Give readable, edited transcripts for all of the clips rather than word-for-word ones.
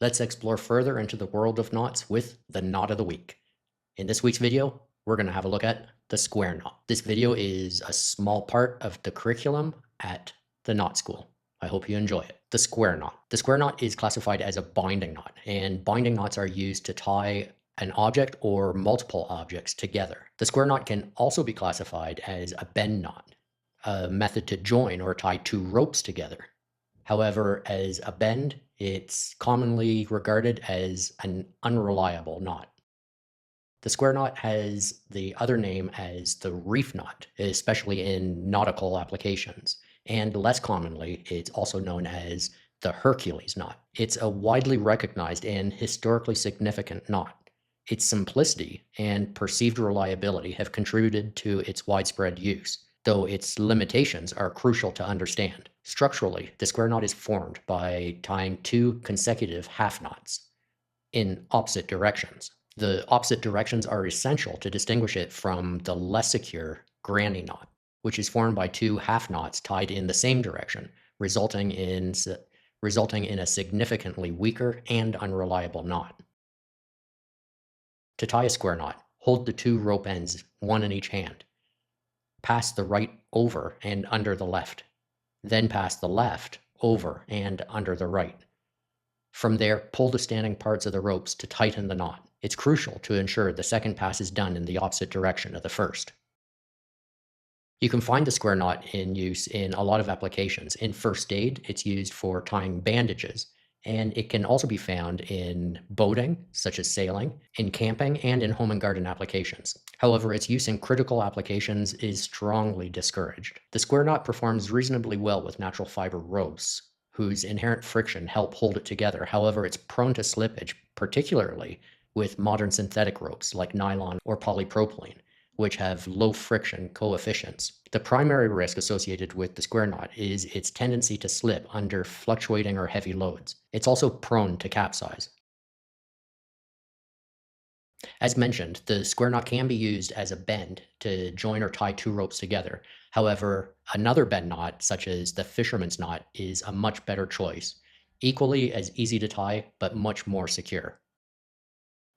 Let's explore further into the world of knots with the knot of the week. In this week's video, we're going to have a look at the square knot. This video is a small part of the curriculum at the knot school. I hope you enjoy it. The square knot. The square knot is classified as a binding knot, and binding knots are used to tie an object or multiple objects together. The square knot can also be classified as a bend knot, a method to join or tie two ropes together. However, as a bend, it's commonly regarded as an unreliable knot. The square knot has the other name as the reef knot, especially in nautical applications, and less commonly, it's also known as the Hercules knot. It's a widely recognized and historically significant knot. Its simplicity and perceived reliability have contributed to its widespread use, though its limitations are crucial to understand. Structurally, the square knot is formed by tying two consecutive half knots in opposite directions. The opposite directions are essential to distinguish it from the less secure granny knot, which is formed by two half knots tied in the same direction, resulting in a significantly weaker and unreliable knot. To tie a square knot, hold the two rope ends, one in each hand. Pass the right over and under the left. Then pass the left over and under the right. From there, pull the standing parts of the ropes to tighten the knot. It's crucial to ensure the second pass is done in the opposite direction of the first. You can find the square knot in use in a lot of applications. In first aid, it's used for tying bandages, and it can also be found in boating, such as sailing, in camping, and in home and garden applications. However, its use in critical applications is strongly discouraged. The square knot performs reasonably well with natural fiber ropes, whose inherent friction help hold it together. However, it's prone to slippage, particularly with modern synthetic ropes like nylon or polypropylene, which have low friction coefficients. The primary risk associated with the square knot is its tendency to slip under fluctuating or heavy loads. It's also prone to capsize. As mentioned, the square knot can be used as a bend to join or tie two ropes together. However, another bend knot, such as the fisherman's knot, is a much better choice. Equally as easy to tie, but much more secure.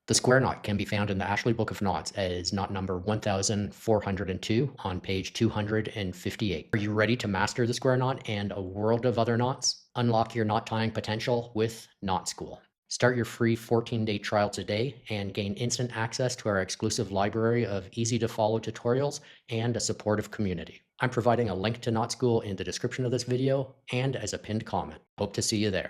The square knot can be found in the Ashley Book of Knots as knot number 1402 on page 258. Are you ready to master the square knot and a world of other knots? Unlock your knot tying potential with Knot School. Start your free 14-day trial today and gain instant access to our exclusive library of easy-to-follow tutorials and a supportive community. I'm providing a link to Knot School in the description of this video and as a pinned comment. Hope to see you there.